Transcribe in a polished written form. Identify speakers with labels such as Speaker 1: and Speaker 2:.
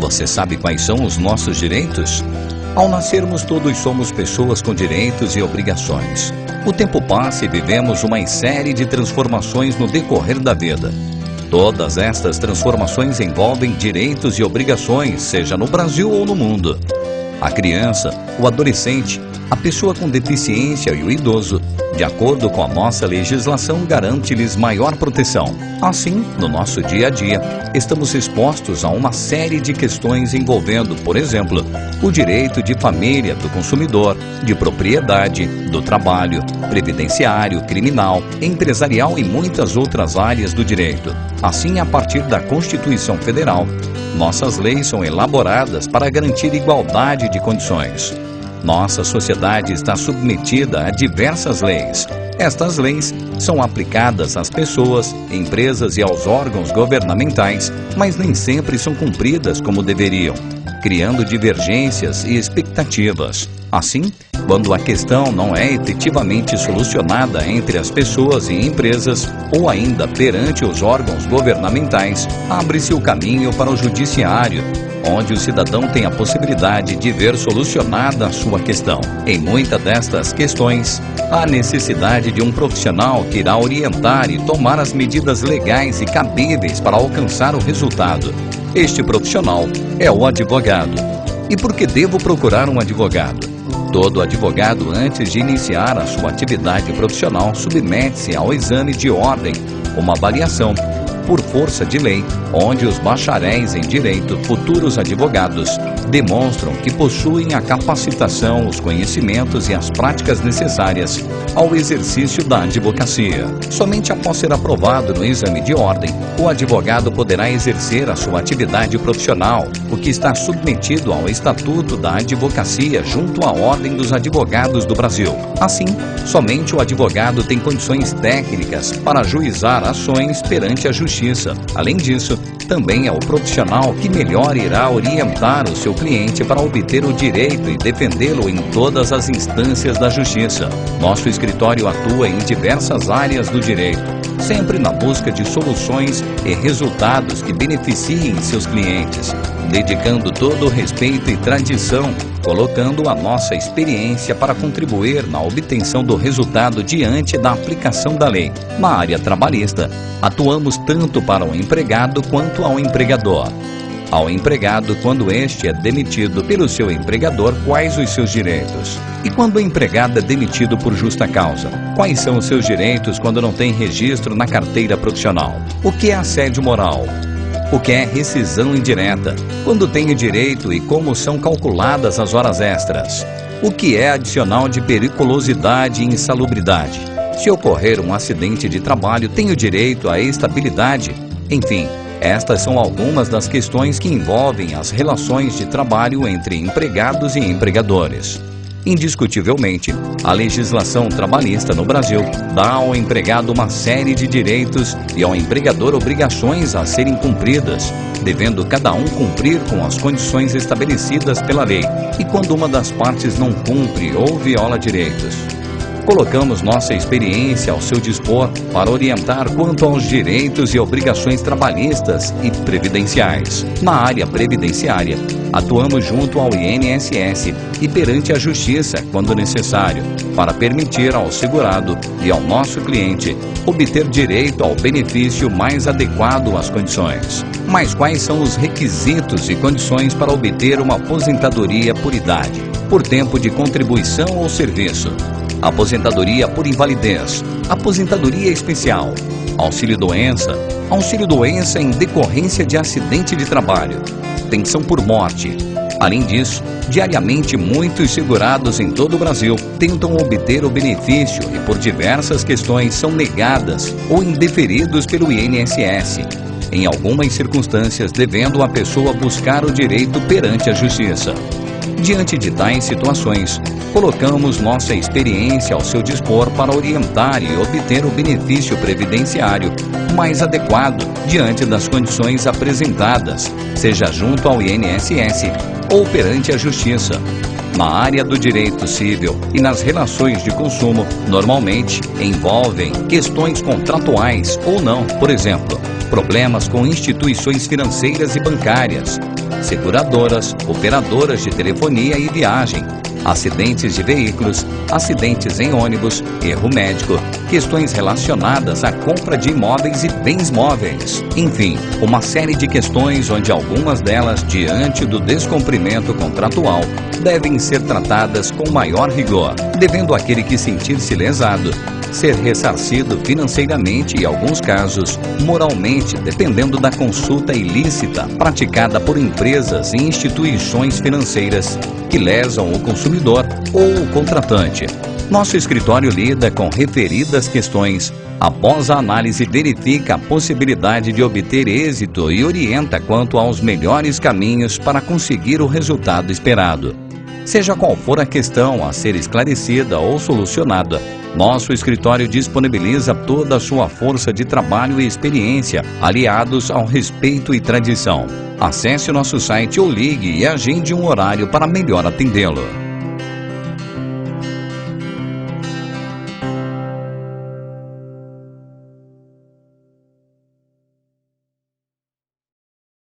Speaker 1: Você sabe quais são os nossos direitos? Ao nascermos, todos somos pessoas com direitos e obrigações. O tempo passa e vivemos uma série de transformações no decorrer da vida. Todas estas transformações envolvem direitos e obrigações, seja no Brasil ou no mundo. A criança, o adolescente, a pessoa com deficiência e o idoso, de acordo com a nossa legislação, garante-lhes maior proteção. Assim, no nosso dia a dia, estamos expostos a uma série de questões envolvendo, por exemplo, o direito de família do consumidor, de propriedade, do trabalho, previdenciário, criminal, empresarial e muitas outras áreas do direito. Assim, a partir da Constituição Federal, nossas leis são elaboradas para garantir igualdade de condições. Nossa sociedade está submetida a diversas leis. Estas leis são aplicadas às pessoas, empresas e aos órgãos governamentais, mas nem sempre são cumpridas como deveriam, criando divergências e expectativas. Assim, quando a questão não é efetivamente solucionada entre as pessoas e empresas, ou ainda perante os órgãos governamentais, abre-se o caminho para o judiciário, onde o cidadão tem a possibilidade de ver solucionada a sua questão. Em muitas destas questões, há necessidade de um profissional que irá orientar e tomar as medidas legais e cabíveis para alcançar o resultado. Este profissional é o advogado. E por que devo procurar um advogado? Todo advogado, antes de iniciar a sua atividade profissional, submete-se ao exame de ordem, uma avaliação por força de lei, onde os bacharéis em direito, futuros advogados, demonstram que possuem a capacitação, os conhecimentos e as práticas necessárias ao exercício da advocacia. Somente após ser aprovado no exame de ordem, o advogado poderá exercer a sua atividade profissional, o que está submetido ao Estatuto da Advocacia junto à Ordem dos Advogados do Brasil. Assim, somente o advogado tem condições técnicas para ajuizar ações perante a Justiça. Além disso, também é o profissional que melhor irá orientar o seu cliente para obter o direito e defendê-lo em todas as instâncias da Justiça. Nosso escritório atua em diversas áreas do direito, sempre na busca de soluções e resultados que beneficiem seus clientes, dedicando todo o respeito e tradição, colocando a nossa experiência para contribuir na obtenção do resultado diante da aplicação da lei. Na área trabalhista, atuamos tanto para o empregado quanto ao empregador. Ao empregado, quando este é demitido pelo seu empregador, quais os seus direitos? E quando o empregado é demitido por justa causa, quais são os seus direitos quando não tem registro na carteira profissional? O que é assédio moral? O que é rescisão indireta? Quando tem o direito e como são calculadas as horas extras? O que é adicional de periculosidade e insalubridade? Se ocorrer um acidente de trabalho, tem o direito à estabilidade? Enfim, estas são algumas das questões que envolvem as relações de trabalho entre empregados e empregadores. Indiscutivelmente, a legislação trabalhista no Brasil dá ao empregado uma série de direitos e ao empregador obrigações a serem cumpridas, devendo cada um cumprir com as condições estabelecidas pela lei, e quando uma das partes não cumpre ou viola direitos. Colocamos nossa experiência ao seu dispor para orientar quanto aos direitos e obrigações trabalhistas e previdenciais. Na área previdenciária, atuamos junto ao INSS e perante a Justiça, quando necessário, para permitir ao segurado e ao nosso cliente obter direito ao benefício mais adequado às condições. Mas quais são os requisitos e condições para obter uma aposentadoria por idade, por tempo de contribuição ou serviço? Aposentadoria por invalidez, aposentadoria especial, auxílio-doença em decorrência de acidente de trabalho, pensão por morte. Além disso, diariamente muitos segurados em todo o Brasil tentam obter o benefício e por diversas questões são negadas ou indeferidos pelo INSS, em algumas circunstâncias devendo a pessoa buscar o direito perante a Justiça. Diante de tais situações, colocamos nossa experiência ao seu dispor para orientar e obter o benefício previdenciário mais adequado diante das condições apresentadas, seja junto ao INSS ou perante a Justiça. Na área do direito civil e nas relações de consumo, normalmente envolvem questões contratuais ou não, por exemplo, problemas com instituições financeiras e bancárias, seguradoras, operadoras de telefonia e viagem, acidentes de veículos, acidentes em ônibus, erro médico, questões relacionadas à compra de imóveis e bens móveis. Enfim, uma série de questões onde algumas delas, diante do descumprimento contratual, devem ser tratadas com maior rigor, devendo aquele que sentir-se lesado ser ressarcido financeiramente e, em alguns casos, moralmente, dependendo da consulta ilícita praticada por empresas e instituições financeiras que lesam o consumidor ou o contratante. Nosso escritório lida com referidas questões. Após a análise, verifica a possibilidade de obter êxito e orienta quanto aos melhores caminhos para conseguir o resultado esperado. Seja qual for a questão a ser esclarecida ou solucionada, nosso escritório disponibiliza toda a sua força de trabalho e experiência, aliados ao respeito e tradição. Acesse o nosso site ou ligue e agende um horário para melhor atendê-lo.